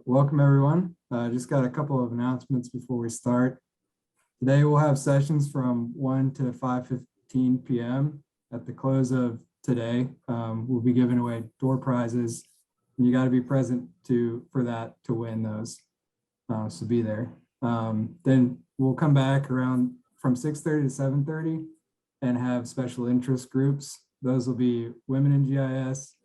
Welcome everyone. Just got a couple of announcements before we start. Today we'll have sessions from 1 to 5:15 p.m. At the close of today, we'll be giving away door prizes, and you got to be present for that to win those. So be there. Then we'll come back around from 6:30 to 7:30 and have special interest groups. Those will be women in GIS,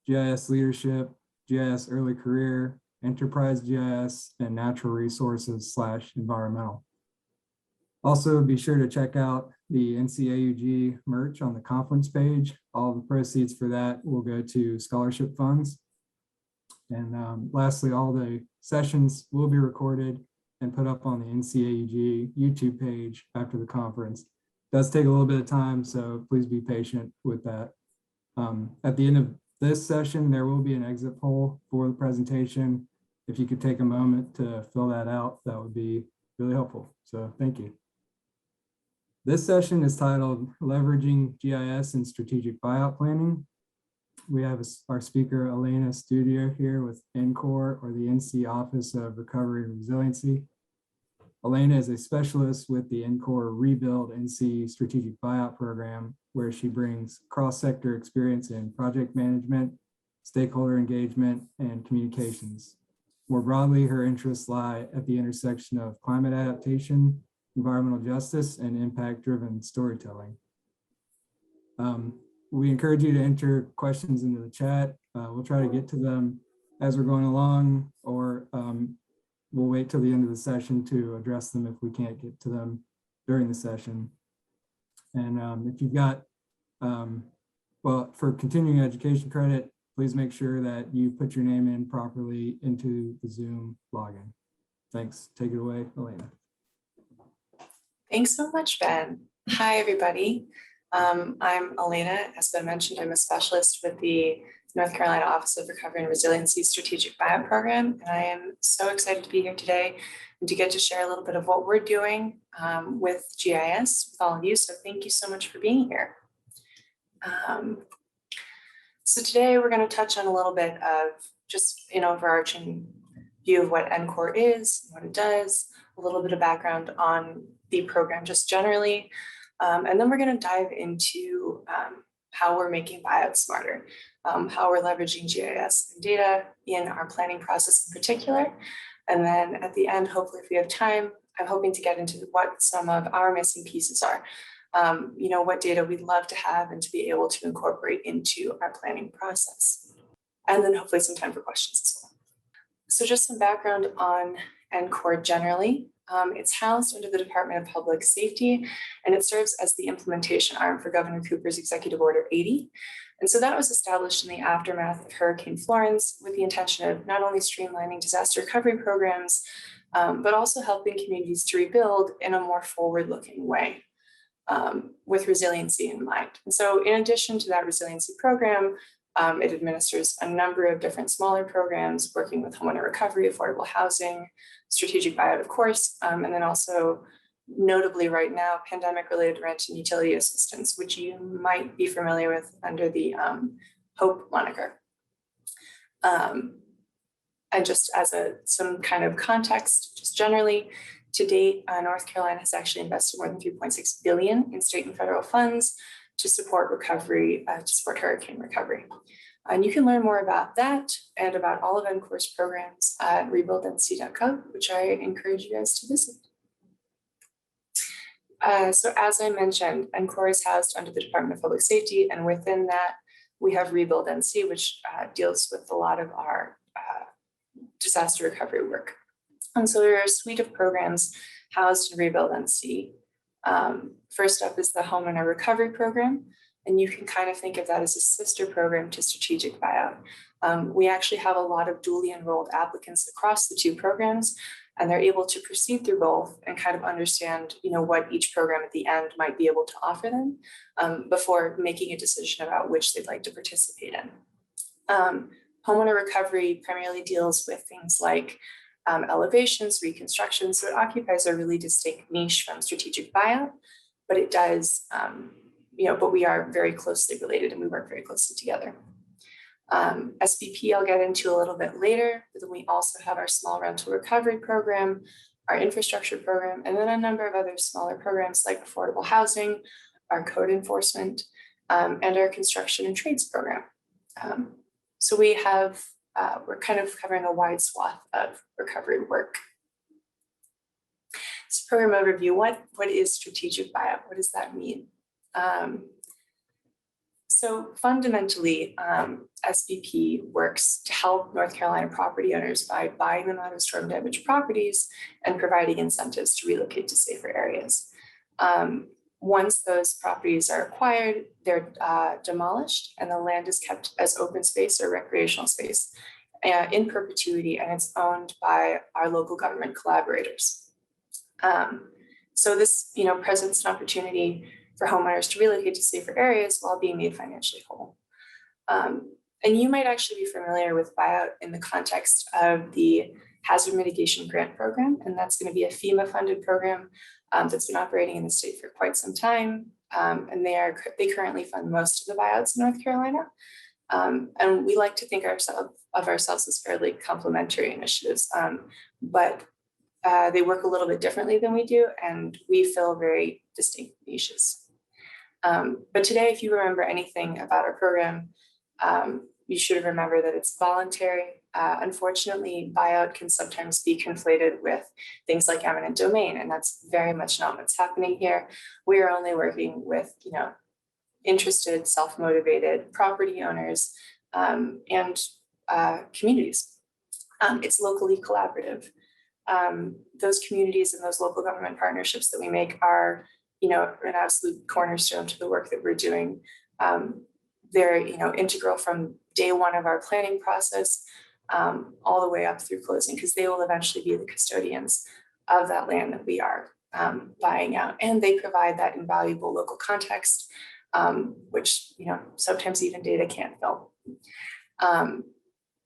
GIS leadership, GIS early career, enterprise GIS, and natural resources / environmental. Also, be sure to check out the NCAUG merch on the conference page. All the proceeds for that will go to scholarship funds. And lastly, all the sessions will be recorded and put up on the NCAUG YouTube page after the conference. It does take a little bit of time, so please be patient with that. At the end of this session, there will be an exit poll for the presentation. If you could take a moment to fill that out, that would be really helpful. So thank you. This session is titled Leveraging GIS and Strategic Buyout Planning. We have our speaker, Elena Studier, here with NCORR, or the NC Office of Recovery and Resiliency. Elena is a specialist with the NCORR Rebuild NC Strategic Buyout Program, where she brings cross-sector experience in project management, stakeholder engagement, and communications. More broadly, her interests lie at the intersection of climate adaptation, environmental justice, and impact-driven storytelling. We encourage you to enter questions into the chat. We'll try to get to them as we're going along, or we'll wait till the end of the session to address them if we can't get to them during the session. And if you've got, well, for continuing education credit, please make sure that you put your name in properly into the Zoom login. Thanks. Take it away, Elena. Thanks so much, Ben. Hi, everybody. I'm Elena. As Ben mentioned, I'm a specialist with the North Carolina Office of Recovery and Resiliency Strategic Buyout Program, and I am so excited to be here today and to get to share a little bit of what we're doing with GIS with all of you. So thank you so much for being here. So today we're going to touch on a little bit of just an overarching view of what NCORR is, what it does, a little bit of background on the program just generally, and then we're going to dive into how we're making buyouts smarter, how we're leveraging GIS and data in our planning process in particular. And then at the end, hopefully if we have time, I'm hoping to get into what some of our missing pieces are. What data we'd love to have and to be able to incorporate into our planning process. And then hopefully some time for questions as well. So just some background on NCORR generally. It's housed under the Department of Public Safety, and it serves as the implementation arm for Governor Cooper's Executive Order 80. And so that was established in the aftermath of Hurricane Florence with the intention of not only streamlining disaster recovery programs, but also helping communities to rebuild in a more forward-looking way. With resiliency in mind. And so in addition to that resiliency program, it administers a number of different smaller programs working with homeowner recovery, affordable housing, strategic buyout, of course, and then also notably right now, pandemic-related rent and utility assistance, which you might be familiar with under the HOPE moniker. And just as some kind of context, just generally, to date, North Carolina has actually invested more than $3.6 billion in state and federal funds to support recovery, to support hurricane recovery. And you can learn more about that and about all of NCORR's programs at rebuildnc.gov, which I encourage you guys to visit. So as I mentioned, NCORR is housed under the Department of Public Safety, and within that, we have Rebuild NC, which deals with a lot of our disaster recovery work. And so there are a suite of programs housed in Rebuild NC. First up is the Homeowner Recovery Program, and you can kind of think of that as a sister program to Strategic Buyout. We actually have a lot of dually enrolled applicants across the two programs, and they're able to proceed through both and kind of understand, what each program at the end might be able to offer them before making a decision about which they'd like to participate in. Homeowner Recovery primarily deals with things like elevations, reconstruction. So it occupies a really distinct niche from strategic buyout, but it does, but we are very closely related and we work very closely together. SBP I'll get into a little bit later, but then we also have our small rental recovery program, our infrastructure program, and then a number of other smaller programs like affordable housing, our code enforcement, and our construction and trades program. So we have, we're kind of covering a wide swath of recovery work. So program overview, what is strategic buyout? What does that mean? So fundamentally, SBP works to help North Carolina property owners by buying them out of storm damaged properties and providing incentives to relocate to safer areas. Once those properties are acquired, they're demolished and the land is kept as open space or recreational space in perpetuity, and it's owned by our local government collaborators. So this, presents an opportunity for homeowners to relocate to safer areas while being made financially whole. And you might actually be familiar with buyout in the context of the Hazard Mitigation Grant Program, and that's going to be a FEMA-funded program that's been operating in the state for quite some time, and they currently fund most of the buyouts in North Carolina. And we like to think of ourselves as fairly complementary initiatives, but they work a little bit differently than we do, and we fill very distinct niches. But today, if you remember anything about our program, you should remember that it's voluntary. Unfortunately, buyout can sometimes be conflated with things like eminent domain, and that's very much not what's happening here. We are only working with, interested, self-motivated property owners and communities. It's locally collaborative. Those communities and those local government partnerships that we make are, an absolute cornerstone to the work that we're doing. They're, integral from day one of our planning process all the way up through closing, because they will eventually be the custodians of that land that we are buying out. And they provide that invaluable local context, which, sometimes even data can't fill.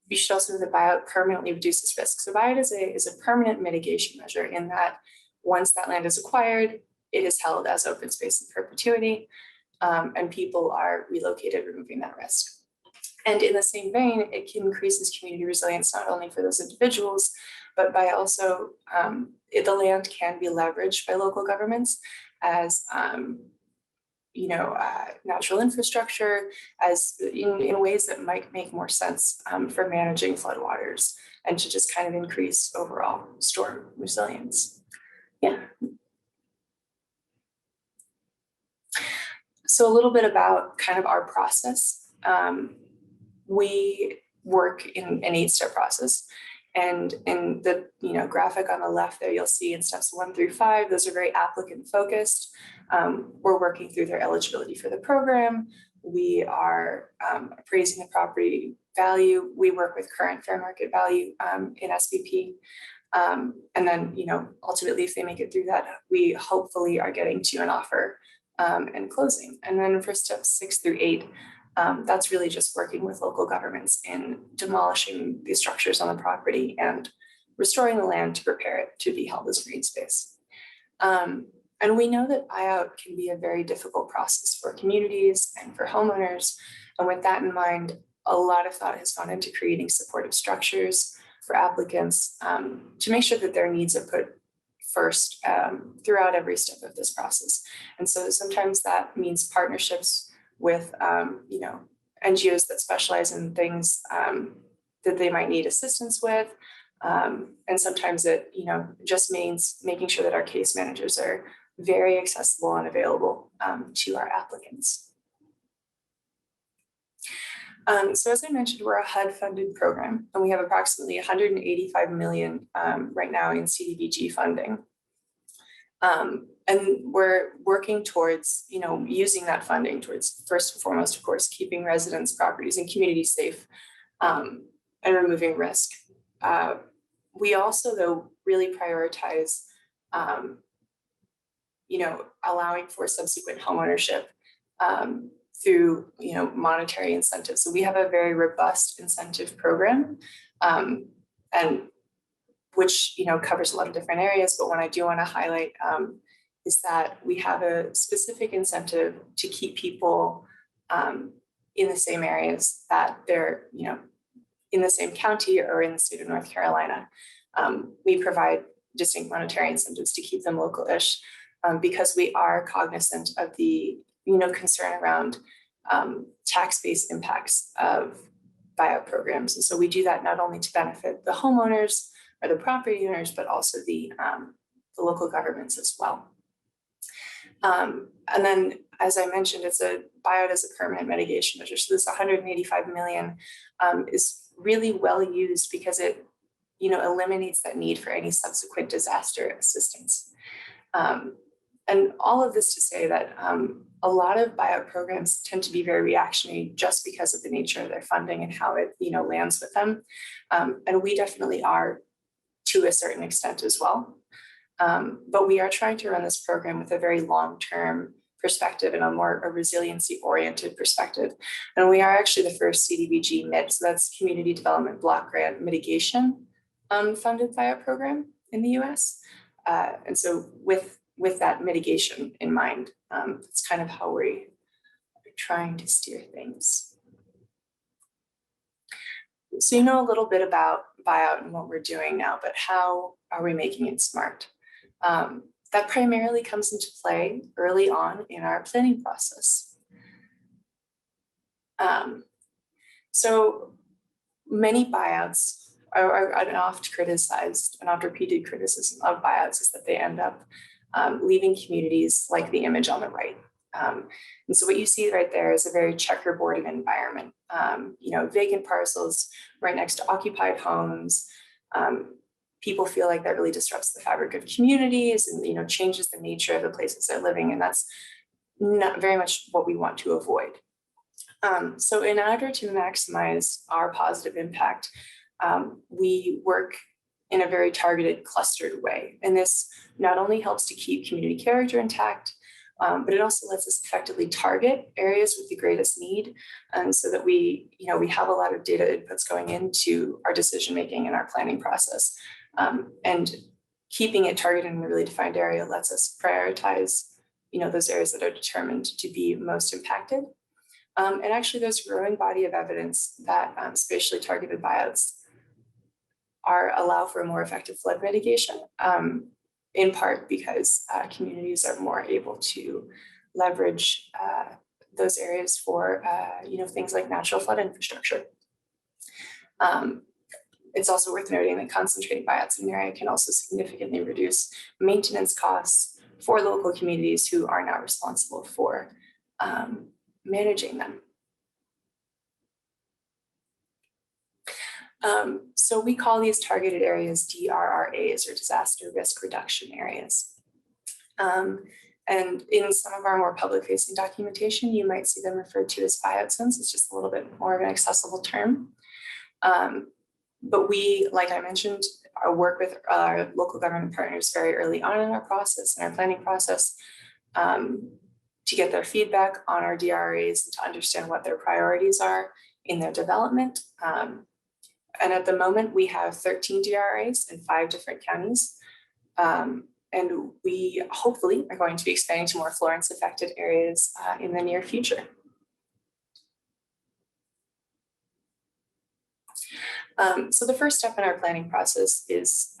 You should also know that buyout permanently reduces risk. So buyout is a permanent mitigation measure in that once that land is acquired, it is held as open space in perpetuity, and people are relocated, removing that risk. And in the same vein, it increases community resilience, not only for those individuals, but by also, the land can be leveraged by local governments as, natural infrastructure, as in ways that might make more sense for managing floodwaters and to just kind of increase overall storm resilience. Yeah. So a little bit about kind of our process. We work in an 8-step process, and in the graphic on the left there, you'll see in steps 1 through 5, those are very applicant focused. We're working through their eligibility for the program. We are appraising the property value. We work with current fair market value in SBP. And then, ultimately, if they make it through that, we hopefully are getting to an offer and closing. And then for steps 6 through 8, that's really just working with local governments in demolishing the structures on the property and restoring the land to prepare it to be held as green space. And we know that buyout can be a very difficult process for communities and for homeowners. And with that in mind, a lot of thought has gone into creating supportive structures for applicants to make sure that their needs are put first throughout every step of this process. And so sometimes that means partnerships with NGOs that specialize in things that they might need assistance with. And sometimes it just means making sure that our case managers are very accessible and available to our applicants. So as I mentioned, we're a HUD-funded program, and we have approximately $185 million right now in CDBG funding. And we're working towards, using that funding towards, first and foremost, of course, keeping residents, properties, and communities safe and removing risk. We also, though, really prioritize, allowing for subsequent homeownership through, monetary incentives. So we have a very robust incentive program, and which, covers a lot of different areas. But what I do want to highlight is that we have a specific incentive to keep people in the same areas that they're, in the same county or in the state of North Carolina. We provide distinct monetary incentives to keep them local-ish because we are cognizant of the concern around tax-based impacts of buyout programs. And so we do that not only to benefit the homeowners or the property owners, but also the local governments as well. And then, as I mentioned, it's a buyout as a permanent mitigation measure. So this 185 million is really well used because it, eliminates that need for any subsequent disaster assistance. And all of this to say that a lot of buyout programs tend to be very reactionary just because of the nature of their funding and how it, lands with them. And we definitely are to a certain extent as well. But we are trying to run this program with a very long-term perspective and a resiliency-oriented perspective. And we are actually the first CDBG MID, so that's Community Development Block Grant Mitigation funded buyout program in the US. And so with that mitigation in mind, it's kind of how we're trying to steer things. So you know a little bit about buyout and what we're doing now, but how are we making it smart? That primarily comes into play early on in our planning process. So many buyouts are an oft-criticized, an oft-repeated criticism of buyouts is that they end up leaving communities like the image on the right. And so what you see right there is a very checkerboarded environment. Vacant parcels right next to occupied homes. People feel like that really disrupts the fabric of communities and changes the nature of the places they're living, and that's not very much what we want to avoid. So in order to maximize our positive impact, we work in a very targeted, clustered way. And this not only helps to keep community character intact, but it also lets us effectively target areas with the greatest need, and so that we have a lot of data inputs going into our decision-making and our planning process. And keeping it targeted in a really defined area lets us prioritize, those areas that are determined to be most impacted. And actually, there's a growing body of evidence that spatially targeted buyouts allow for a more effective flood mitigation, in part because communities are more able to leverage those areas for things like natural flood infrastructure. It's also worth noting that concentrating buyouts in an area can also significantly reduce maintenance costs for local communities who are not responsible for managing them. So we call these targeted areas DRRAs, or disaster risk reduction areas. And in some of our more public-facing documentation, you might see them referred to as buyout zones. It's just a little bit more of an accessible term. But we, like I mentioned, work with our local government partners very early on in our process, in our planning process, to get their feedback on our DRAs and to understand what their priorities are in their development. And at the moment, we have 13 DRAs in 5 different counties. And we hopefully are going to be expanding to more Florence-affected areas in the near future. So the first step in our planning process is,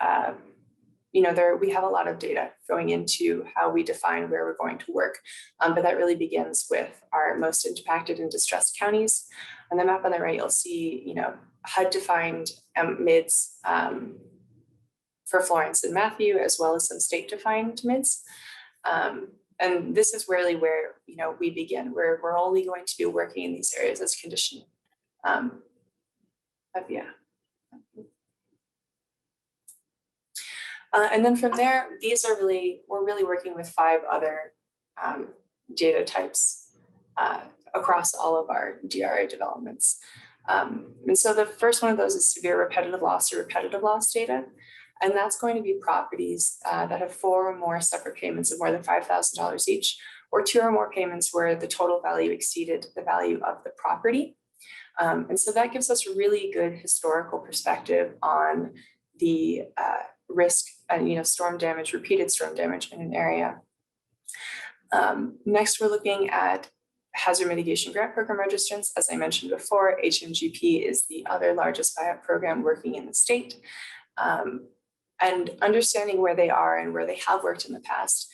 we have a lot of data going into how we define where we're going to work, but that really begins with our most impacted and distressed counties. On the map on the right, you'll see, HUD-defined MIDs for Florence and Matthew, as well as some state-defined MIDs. And this is really where, we begin. We're only going to be working in these areas as condition. And then from there, we're really working with 5 other data types across all of our DRA developments. And so the first one of those is severe repetitive loss or repetitive loss data. And that's going to be properties that have 4 or more separate payments of more than $5,000 each, or 2 or more payments where the total value exceeded the value of the property. And so that gives us a really good historical perspective on the risk and storm damage, repeated storm damage in an area. Next, we're looking at hazard mitigation grant program registrants. As I mentioned before, HMGP is the other largest buyout program working in the state. And understanding where they are and where they have worked in the past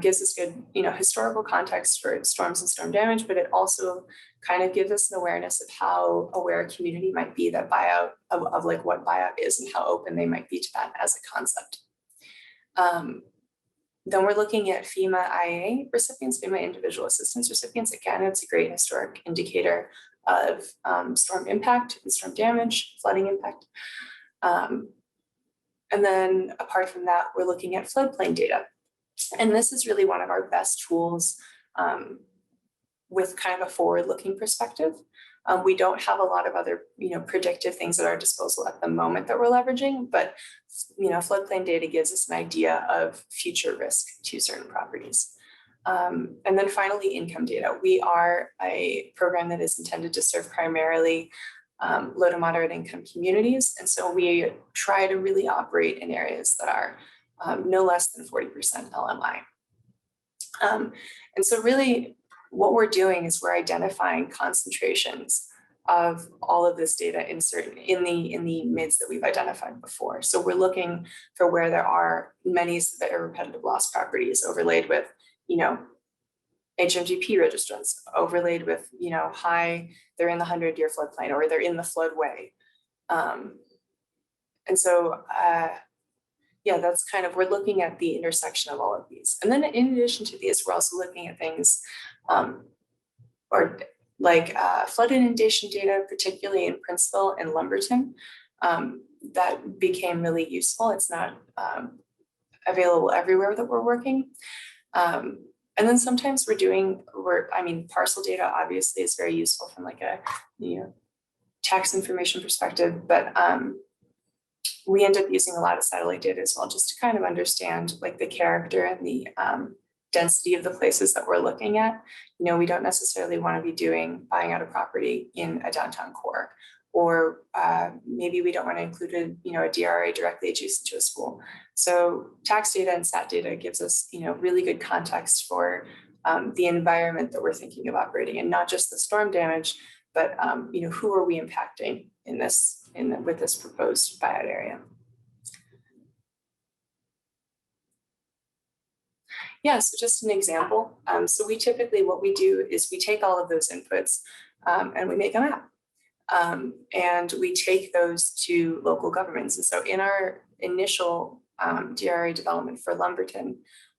gives us good, historical context for storms and storm damage, but it also kind of gives us an awareness of how aware a community might be that buyout of like what buyout is and how open they might be to that as a concept. Then we're looking at FEMA IA recipients, FEMA individual assistance recipients. Again, it's a great historic indicator of storm impact and storm damage, flooding impact. And then apart from that, we're looking at floodplain data. And this is really one of our best tools with kind of a forward-looking perspective. We don't have a lot of other, predictive things at our disposal at the moment that we're leveraging, but, floodplain data gives us an idea of future risk to certain properties. And then finally, income data. We are a program that is intended to serve primarily low to moderate income communities. And so we try to really operate in areas that are no less than 40% LMI. And so really what we're doing is we're identifying concentrations of all of this data in the MIDs that we've identified before. So we're looking for where there are many severe repetitive loss properties overlaid with, HMGP registrants, overlaid with, they're in the 100-year floodplain or they're in the floodway. And so, that's kind of, we're looking at the intersection of all of these. And then in addition to these, we're also looking at things flood inundation data, particularly in Princeville and Lumberton, that became really useful. It's not available everywhere that we're working. And then sometimes parcel data obviously is very useful from like a, tax information perspective, but we end up using a lot of satellite data as well, just to kind of understand like the character and the density of the places that we're looking at. We don't necessarily want to be buying out a property in a downtown core, or maybe we don't want to include a DRA directly adjacent to a school. So tax data and sat data gives us, really good context for the environment that we're thinking of operating in, not just the storm damage, but who are we impacting with this proposed buyout area. Yeah, so just an example. So we typically, what we do is we take all of those inputs and we make a map. And we take those to local governments. And so in our initial DRA development for Lumberton,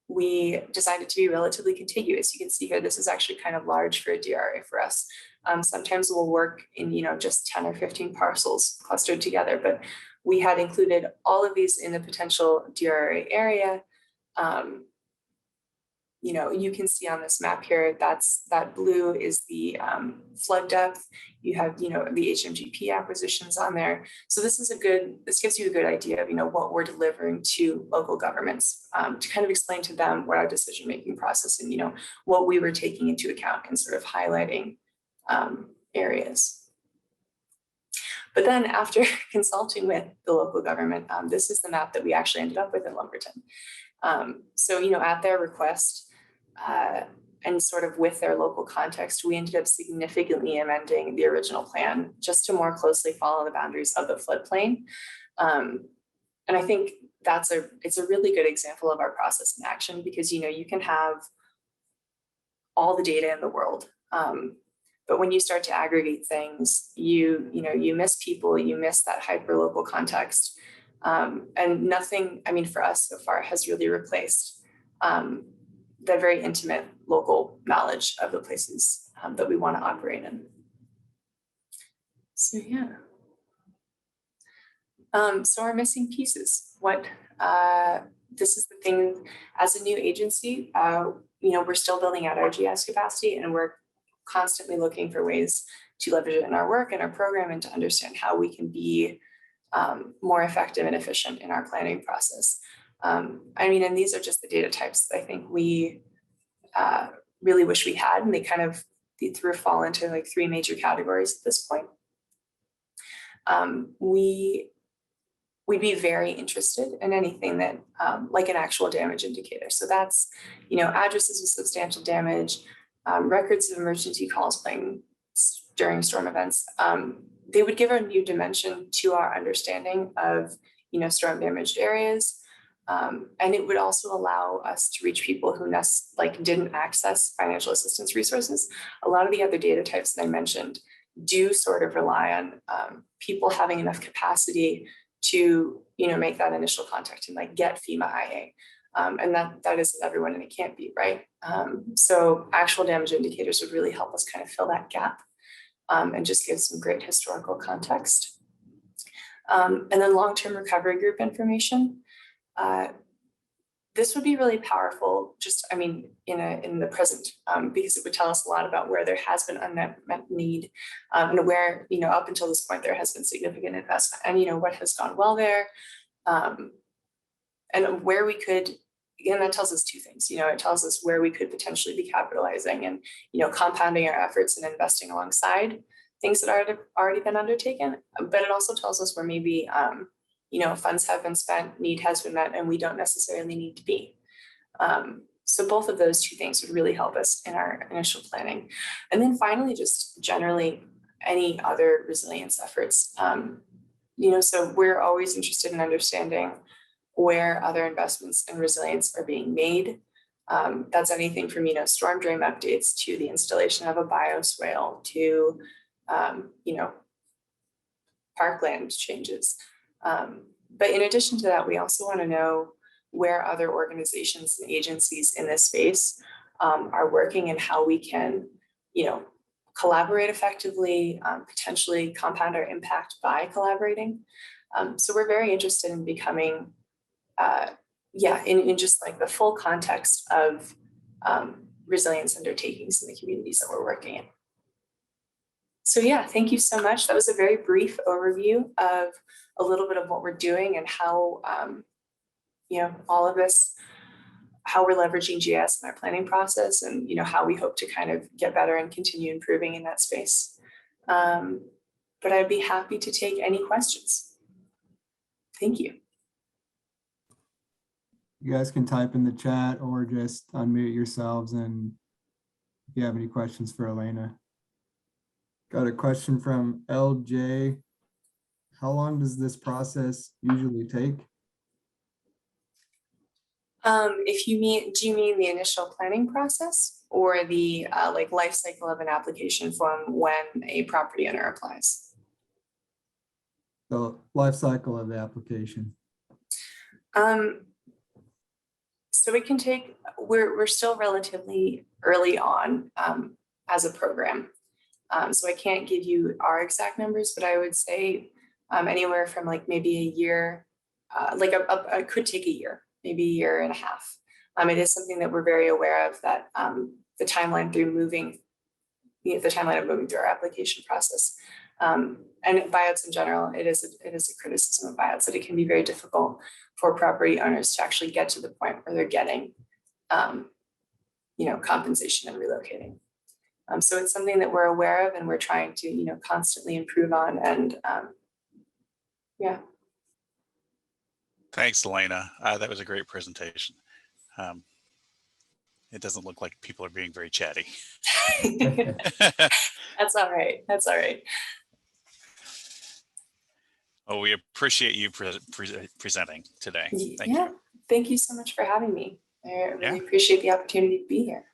we designed it to be relatively contiguous. You can see here, this is actually kind of large for a DRA for us. Sometimes we'll work in, just 10 or 15 parcels clustered together, but we had included all of these in the potential DRA area. You can see on this map here, that blue is the flood depth. You have, the HMGP acquisitions on there. So this gives you a good idea of, what we're delivering to local governments to kind of explain to them what our decision-making process and, what we were taking into account and sort of highlighting areas. But then after consulting with the local government, this is the map that we actually ended up with in Lumberton. So, at their request, and sort of with their local context, we ended up significantly amending the original plan just to more closely follow the boundaries of the floodplain. And I think it's a really good example of our process in action, because, you can have all the data in the world. But when you start to aggregate things, you miss people, you miss that hyper local context. And nothing, for us so far has really replaced the very intimate local knowledge of the places that we want to operate in. So yeah. So our missing pieces. This is the thing, as a new agency, we're still building out our GIS capacity, and we're constantly looking for ways to leverage it in our work and our program, and to understand how we can be more effective and efficient in our planning process. And these are just the data types that I think we really wish we had, and they kind of fall into like 3 major categories at this point. We'd be very interested in anything that like an actual damage indicator. So that's, addresses with substantial damage, records of emergency calls playing during storm events. They would give a new dimension to our understanding of, storm damaged areas. And it would also allow us to reach people who didn't access financial assistance resources. A lot of the other data types that I mentioned do sort of rely on people having enough capacity to, make that initial contact and get FEMA IA. And that isn't everyone, and it can't be, right? So actual damage indicators would really help us kind of fill that gap and just give some great historical context. And then long-term recovery group information. This would be really powerful, in the present, because it would tell us a lot about where there has been unmet need, and where, up until this point, there has been significant investment, and, what has gone well there, and where we could, again, that tells us two things. It tells us where we could potentially be capitalizing and, compounding our efforts and investing alongside things that are already been undertaken, but it also tells us where maybe, funds have been spent, need has been met, and we don't necessarily need to be. So both of those two things would really help us in our initial planning. And then finally, just generally any other resilience efforts. So we're always interested in understanding where other investments in resilience are being made. That's anything from, storm drain updates to the installation of a bioswale to, parkland changes. But in addition to that, we also want to know where other organizations and agencies in this space are working and how we can, collaborate effectively, potentially compound our impact by collaborating. So we're very interested in becoming, in just the full context of resilience undertakings in the communities that we're working in. So thank you so much. That was a very brief overview of a little bit of what we're doing and how, all of this, how we're leveraging GIS in our planning process and, how we hope to kind of get better and continue improving in that space. But I'd be happy to take any questions. Thank you. You guys can type in the chat or just unmute yourselves and if you have any questions for Elena. Got a question from LJ. How long does this process usually take? Do you mean the initial planning process or the life cycle of an application from when a property owner applies? The life cycle of the application. So it can take, we're still relatively early on as a program. So I can't give you our exact numbers, but I would say anywhere from maybe a year, it could take a year, maybe a year and a half. It is something that we're very aware of, that the timeline of moving through our application process. And buyouts in general, it is a criticism of buyouts that it can be very difficult for property owners to actually get to the point where they're getting, compensation and relocating. So it's something that we're aware of and we're trying to, constantly improve on. And Thanks, Elena. That was a great presentation. It doesn't look like people are being very chatty. That's all right. That's all right. Well, we appreciate you presenting today. Thank you. Thank you so much for having me. I really appreciate the opportunity to be here.